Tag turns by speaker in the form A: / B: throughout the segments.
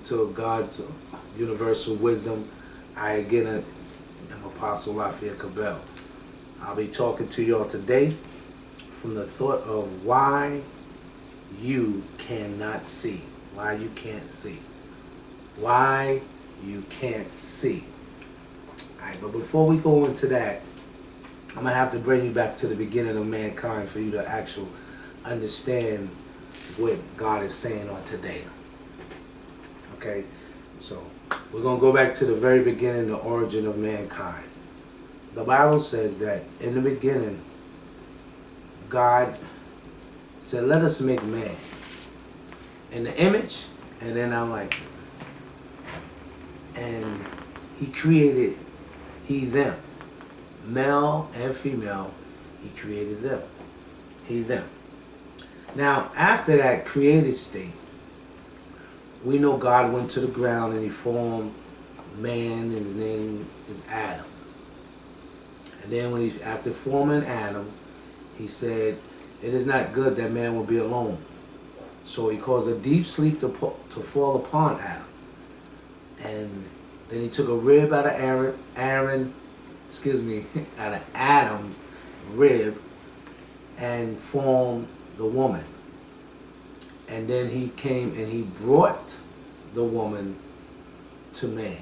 A: to God's universal wisdom. I again am Apostle Lafayette Cabell. I'll be talking to y'all today from the thought of why you cannot see. Why you can't see. Why you can't see. Alright, but before we go into that, I'm going to have to bring you back to the beginning of mankind for you to actually understand what God is saying on today. Okay, so we're going to go back to the very beginning, the origin of mankind. The Bible says that in the beginning, God said, let us make man in the image and in our likeness. And he created them. Male and female, he created them. Them. Now, after that created state, we know God went to the ground and he formed man, and his name is Adam. And then after forming Adam, he said, it is not good that man will be alone. So he caused a deep sleep to fall upon Adam. And then he took a rib out of out of Adam's rib and formed the woman. And then he came and he brought the woman to man.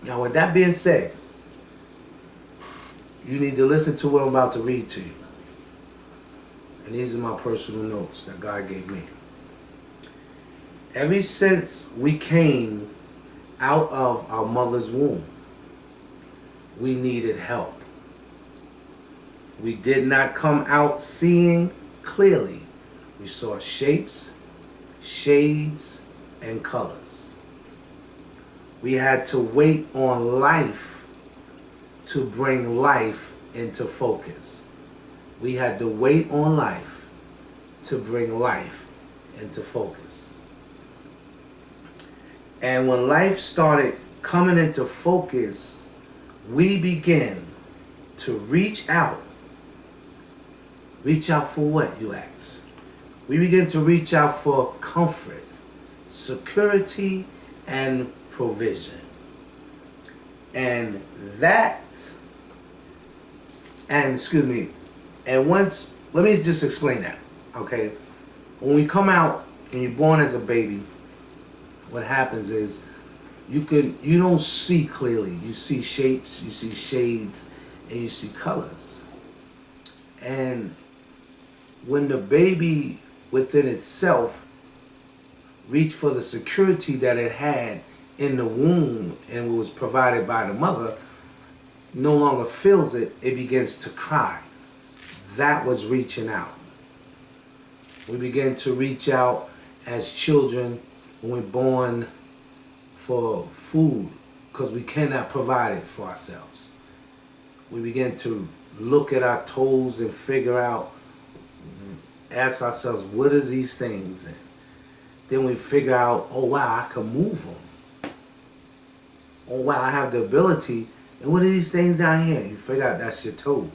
A: Now, with that being said, you need to listen to what I'm about to read to you. And these are my personal notes that God gave me. Ever since we came out of our mother's womb, we needed help. We did not come out seeing clearly. We saw shapes, shades, and colors. We had to wait on life to bring life into focus. We had to wait on life to bring life into focus. And when life started coming into focus, we began to reach out. Reach out for what, you ask? We begin to reach out for comfort, security, and provision. And once, let me just explain that, okay? When we come out and you're born as a baby, what happens is you don't see clearly. You see shapes, you see shades, and you see colors. And when the baby within itself reached for the security that it had in the womb and was provided by the mother, no longer feels it, it begins to cry. That was reaching out. We begin to reach out as children when we're born for food because we cannot provide it for ourselves. We begin to look at our toes and figure out, ask ourselves, what is these things? And then we figure out, oh wow, I can move them. Oh wow, I have the ability. And what are these things down here? You figure out that's your toes.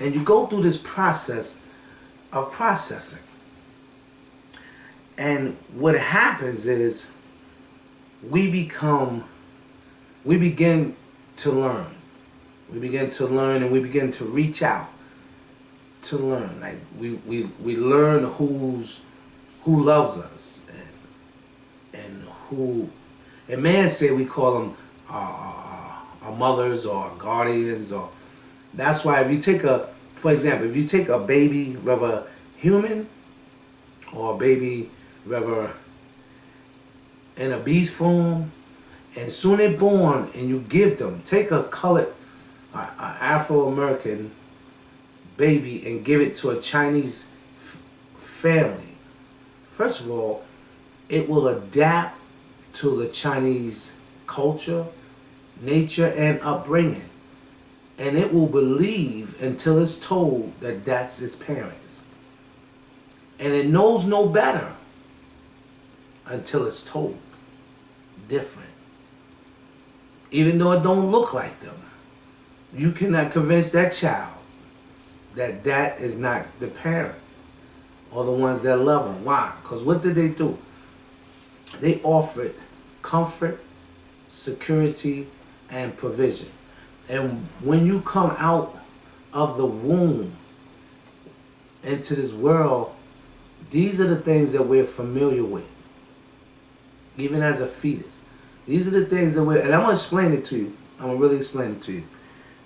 A: And you go through this process of processing. And what happens is we begin to learn. We begin to learn and we begin to reach out to learn. Like we learn who loves us and who, and man said we call them our mothers or our guardians, or that's why if you take for example, if you take a baby, whether human or a baby, whether in a beast form, and soon they're born and you give them, take a colored, Afro-American baby and give it to a Chinese family. First of all, it will adapt to the Chinese culture, nature, and upbringing. And it will believe until it's told that that's its parents. And it knows no better until it's told different. Even though it don't look like them. You cannot convince that child that that is not the parent or the ones that love them. Why? Because what did they do? They offered comfort, security, and provision. And when you come out of the womb into this world, these are the things that we're familiar with, even as a fetus. These are the things that and I'm going to explain it to you. I'm going to really explain it to you.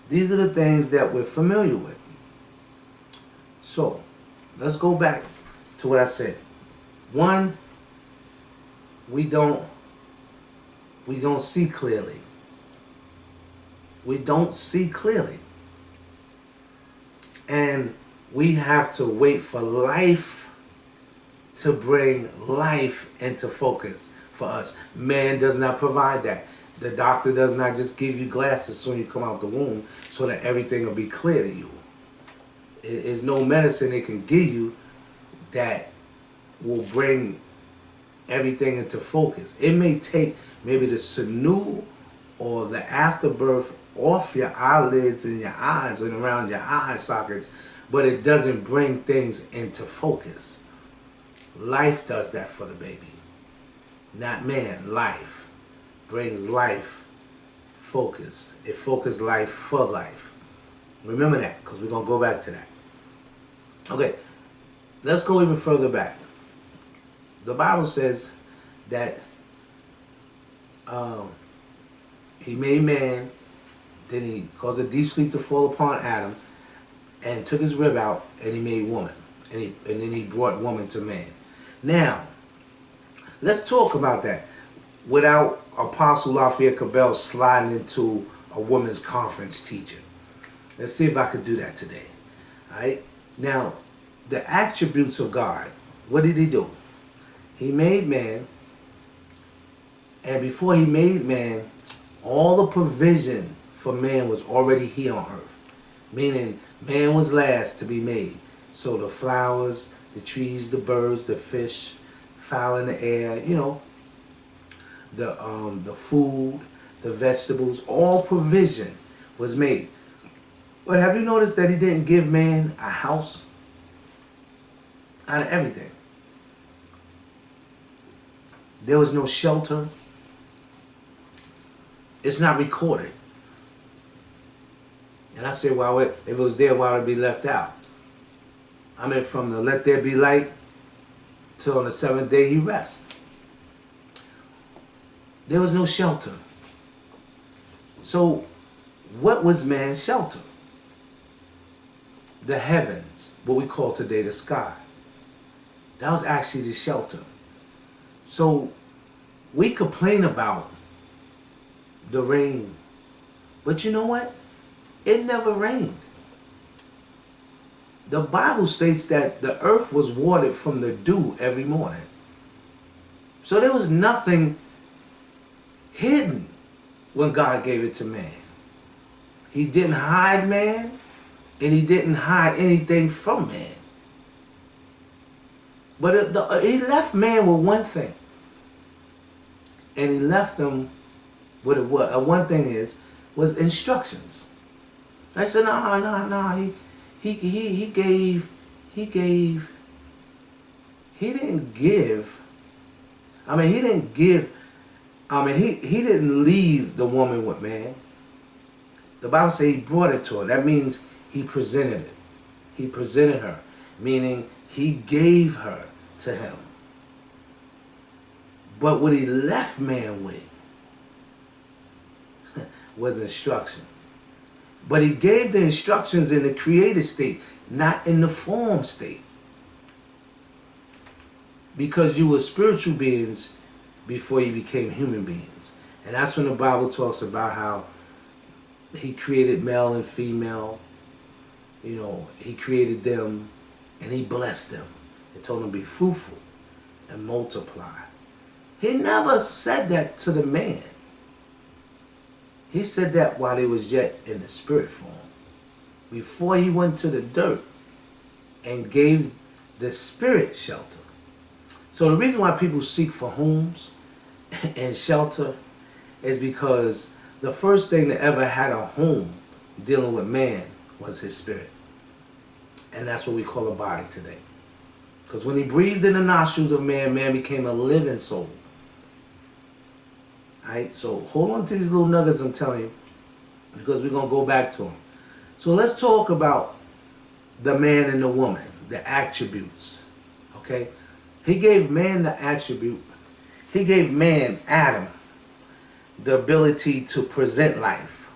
A: These are the things that we're familiar with. So, let's go back to what I said. One, we don't see clearly. We don't see clearly. And we have to wait for life to bring life into focus for us. Man does not provide that. The doctor does not just give you glasses soon you come out the womb so that everything will be clear to you. There's no medicine they can give you that will bring everything into focus. It may take maybe the sinew or the afterbirth off your eyelids and your eyes and around your eye sockets, but it doesn't bring things into focus. Life does that for the baby. Not man. Life brings life focus. It focuses life for life. Remember that, because we're going to go back to that. Okay, let's go even further back. The Bible says that he made man, then he caused a deep sleep to fall upon Adam, and took his rib out, and he made woman. And then he brought woman to man. Now, let's talk about that without Apostle Lafayette Cabell sliding into a women's conference teaching. Let's see if I could do that today. All right? Now, the attributes of God, what did he do? He made man, and before he made man, all the provision for man was already here on earth. Meaning, man was last to be made. So the flowers, the trees, the birds, the fish, fowl in the air, the food, the vegetables, all provision was made. But have you noticed that he didn't give man a house? Out of everything. There was no shelter. It's not recorded. And I say, well, if it was there, why would it be left out? I mean, from the let there be light till on the seventh day he rests. There was no shelter. So, what was man's shelter? The heavens, what we call today the sky. That was actually the shelter. So, we complain about the rain. But you know what? It never rained. The Bible states that the earth was watered from the dew every morning. So there was nothing hidden when God gave it to man. He didn't hide man, and he didn't hide anything from man. But he left man with one thing. And he left them with one thing was instructions. I said, no. He didn't leave the woman with man. The Bible says he brought it to her. That means he presented it. He presented her, meaning he gave her to him. But what he left man with was instructions. But he gave the instructions in the created state, not in the form state. Because you were spiritual beings before you became human beings. And that's when the Bible talks about how he created male and female. He created them and he blessed them. He told them to be fruitful and multiply. He never said that to the man. He said that while he was yet in the spirit form. Before he went to the dirt and gave the spirit shelter. So the reason why people seek for homes and shelter is because the first thing that ever had a home dealing with man was his spirit. And that's what we call a body today. Because when he breathed in the nostrils of man, man became a living soul. Alright, so hold on to these little nuggets I'm telling you, because we're going to go back to them. So let's talk about the man and the woman, the attributes. Okay? He gave man the attribute. He gave man, Adam, the ability to present life.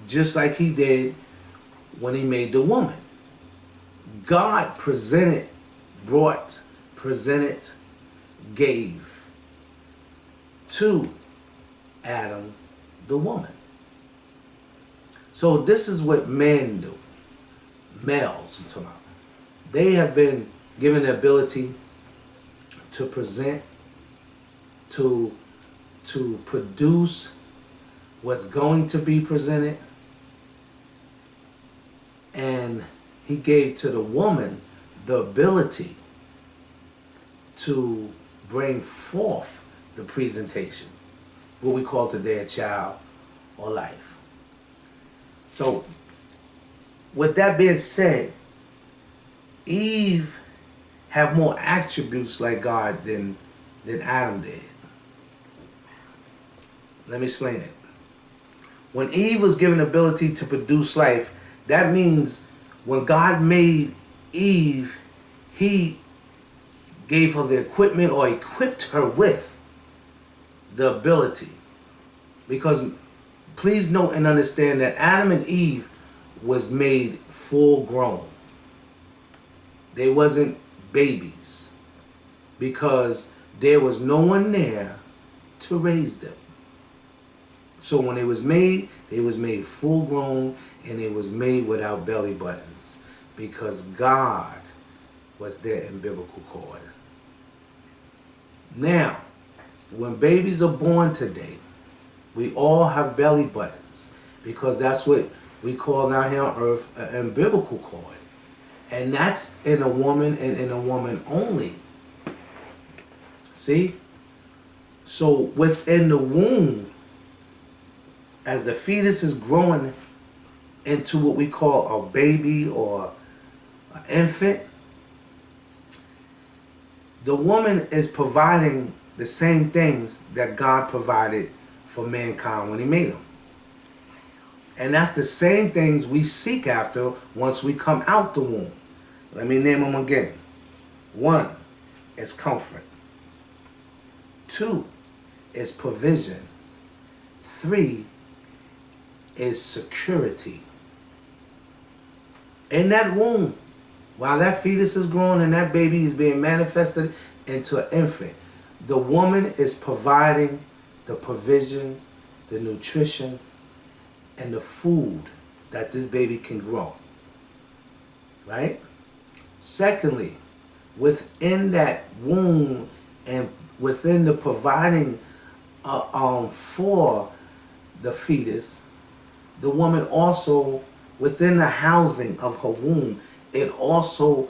A: Just like he did when he made the woman. God presented, gave to Adam the woman. So this is what men do. Males, I'm talking about. They have been given the ability to present, to produce what's going to be presented, and he gave to the woman the ability to bring forth the presentation, what we call today a child or life. So, with that being said, Eve have more attributes like God than Adam did. Let me explain it. When Eve was given the ability to produce life, that means when God made Eve, he gave her the equipment or equipped her with the ability. Because please note and understand that Adam and Eve was made full grown. They wasn't babies because there was no one there to raise them. So when they was made full grown, and it was made without belly buttons because God was their umbilical cord. Now, when babies are born today, we all have belly buttons because that's what we call down here on earth an umbilical cord. And that's in a woman and in a woman only. See? So within the womb, as the fetus is growing into what we call a baby or an infant, the woman is providing the same things that God provided for mankind when he made them. And that's the same things we seek after once we come out the womb. Let me name them again. 1 is comfort. 2 is provision. 3 is security. In that womb, while that fetus is growing and that baby is being manifested into an infant, the woman is providing the provision, the nutrition, and the food that this baby can grow. Right? Secondly, within that womb and within the providing for the fetus, the woman also, within the housing of her womb, it also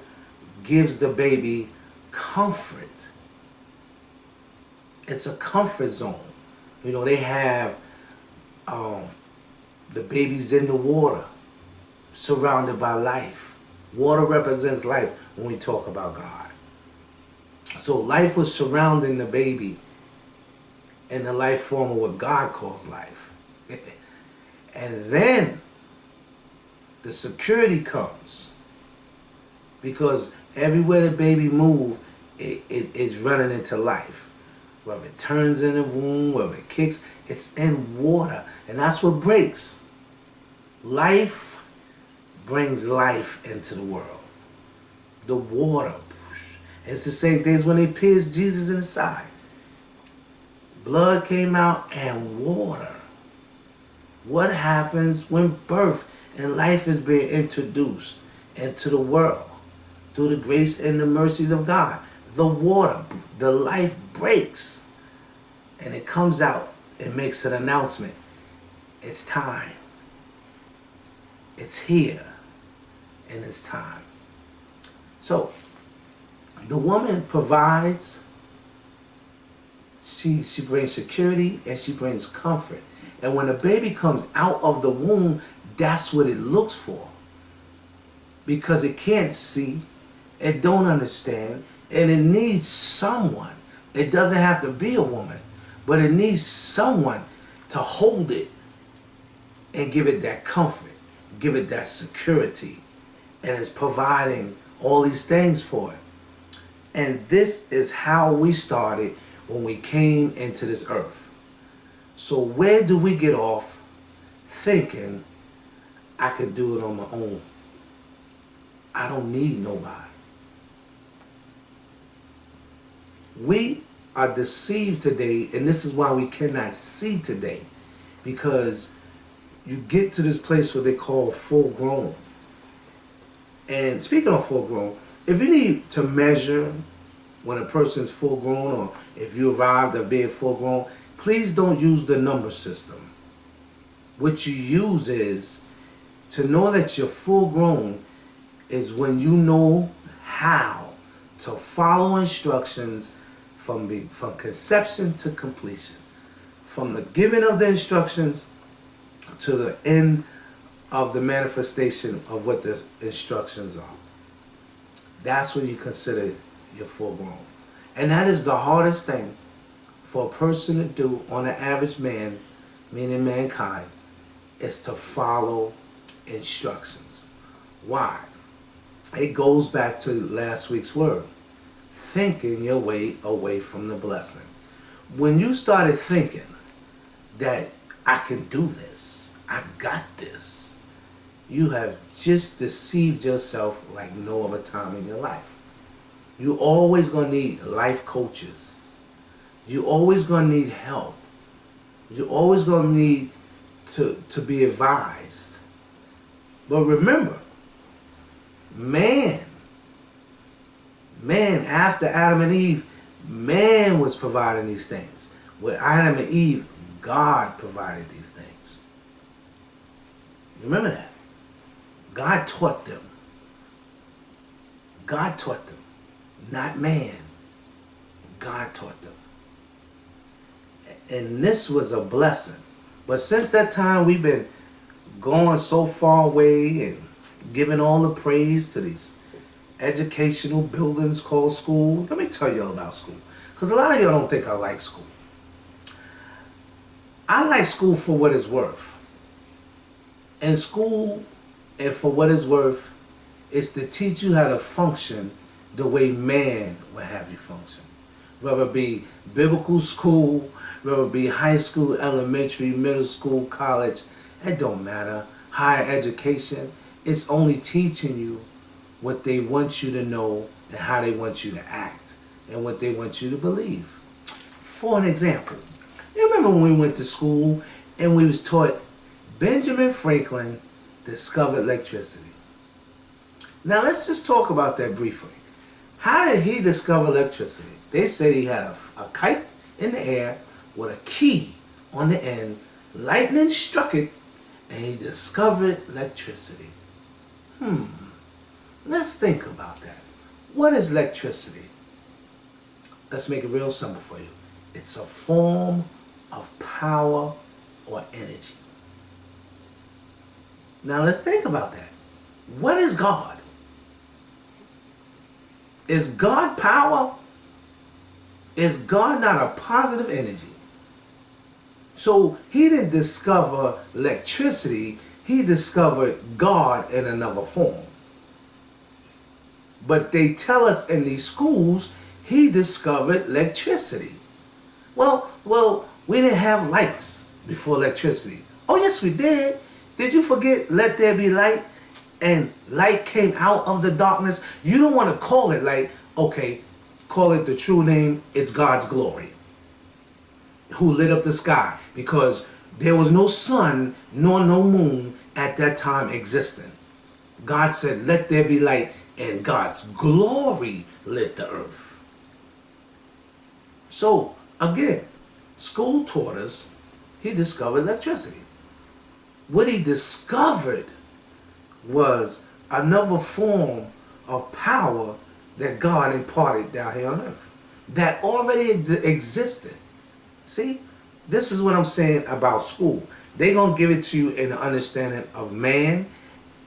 A: gives the baby comfort. It's a comfort zone. You know, they have the baby's in the water, surrounded by life. Water represents life when we talk about God. So life was surrounding the baby in the life form of what God calls life. And then the security comes because everywhere the baby moves, it's running into life. Whether it turns in the womb, whether it kicks, it's in water. And that's what breaks. Life brings life into the world. The water. It's the same thing as when they pierced Jesus in the side. Blood came out and water. What happens when birth and life is being introduced into the world through the grace and the mercies of God? The water, the life breaks, and it comes out and makes an announcement. It's time. It's here, and it's time. So, the woman provides, she brings security and she brings comfort. And when a baby comes out of the womb, that's what it looks for. Because it can't see, it don't understand, and it needs someone. It doesn't have to be a woman, but it needs someone to hold it and give it that comfort, give it that security, and it's providing all these things for it. And this is how we started when we came into this earth. So where do we get off thinking I can do it on my own? I don't need nobody. We are deceived today, and this is why we cannot see today, because you get to this place where they call full grown. And speaking of full grown, if you need to measure when a person's full grown, or if you arrived at being full grown, please don't use the number system. What you use is to know that you're full grown is when you know how to follow instructions from conception to completion, from the giving of the instructions to the end of the manifestation of what the instructions are. That's when you consider you're full grown. And that is the hardest thing for a person to do on an average man, meaning mankind, is to follow instructions. Why? It goes back to last week's word, thinking your way away from the blessing. When you started thinking that I can do this, I got this, you have just deceived yourself like no other time in your life. You're always going to need life coaches. You're always going to need help. You're always going to need to be advised. But remember, man, after Adam and Eve, man was providing these things. With Adam and Eve, God provided these things. Remember that. God taught them. God taught them. Not man. God taught them. And this was a blessing. But since that time, we've been going so far away and giving all the praise to these educational buildings called schools. Let me tell y'all about school, because a lot of y'all don't think I like school. I like school for what it's worth. And school, and for what it's worth, is to teach you how to function the way man would have you function. Whether it be biblical school, whether it be high school, elementary, middle school, college, it don't matter. Higher education, it's only teaching you what they want you to know and how they want you to act and what they want you to believe. For an example, you remember when we went to school and we was taught Benjamin Franklin discovered electricity. Now let's just talk about that briefly. How did he discover electricity? They said he had a kite in the air with a key on the end. Lightning struck it and he discovered electricity. Let's think about that. What is electricity? Let's make it real simple for you. It's a form of power or energy. Now let's think about that. What is God? Is God power? Is God not a positive energy? So he didn't discover electricity, he discovered God in another form. But they tell us in these schools he discovered electricity. Well, we didn't have lights before electricity. Oh yes, we did. Did you forget let there be light? And light came out of the darkness. You don't want to call it light. Okay, call it the true name. It's God's glory, who lit up the sky, because there was no sun nor no moon at that time existing. God said, let there be light, and God's glory lit the earth. So, again, school taught us he discovered electricity. What he discovered was another form of power that God imparted down here on earth that already existed. See, this is what I'm saying about school. They're going to give it to you in the understanding of man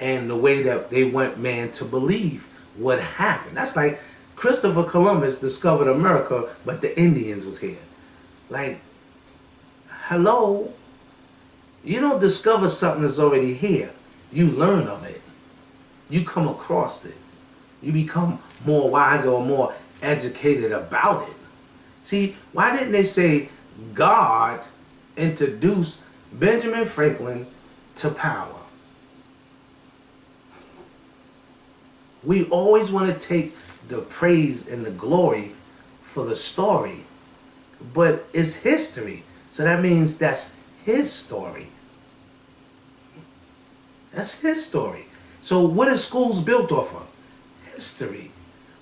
A: and the way that they want man to believe what happened. That's like Christopher Columbus discovered America, but the Indians was here. Like, Hello? You don't discover something that's already here. You learn of it. You come across it. You become more wiser or more educated about it. See, why didn't they say God introduced Benjamin Franklin to power? We always want to take the praise and the glory for the story, but it's history. So that means that's his story. That's his story. So what is schools built off of? History.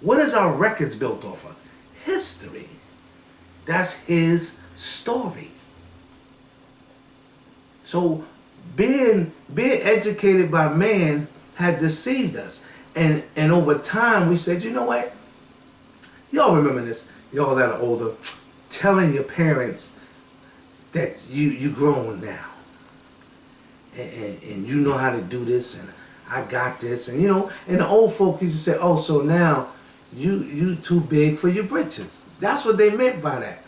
A: What is our records built off of? History. That's his story. So being educated by man had deceived us. And over time we said, you know what? Y'all remember this, y'all that are older, telling your parents that you grown now. And you know how to do this, and I got this, and and the old folk used to say, oh, so now you too big for your britches. That's what they meant by that.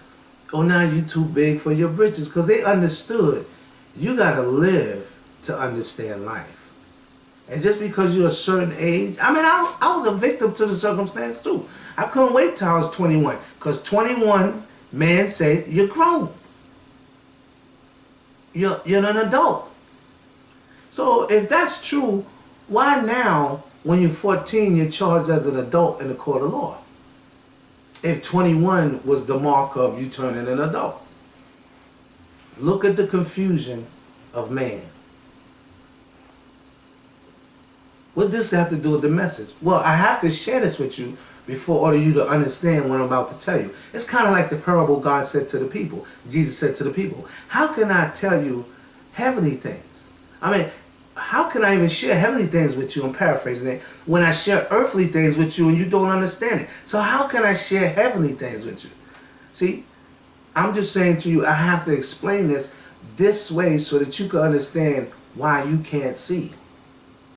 A: Oh, now you too big for your britches, because they understood you got to live to understand life. And just because you're a certain age, I mean, I was a victim to the circumstance too. I couldn't wait till I was 21, because 21, man said, you're grown. You're an adult. So if that's true, why now, when you're 14, you're charged as an adult in the court of law? If 21 was the mark of you turning an adult. Look at the confusion of man. What does this have to do with the message? Well, I have to share this with you before order you to understand what I'm about to tell you. It's kind of like the parable God said to the people. Jesus said to the people, how can I tell you heavenly things? I mean, how can I even share heavenly things with you, I'm paraphrasing it, when I share earthly things with you and you don't understand it? So how can I share heavenly things with you? See, I'm just saying to you, I have to explain this way so that you can understand why you can't see.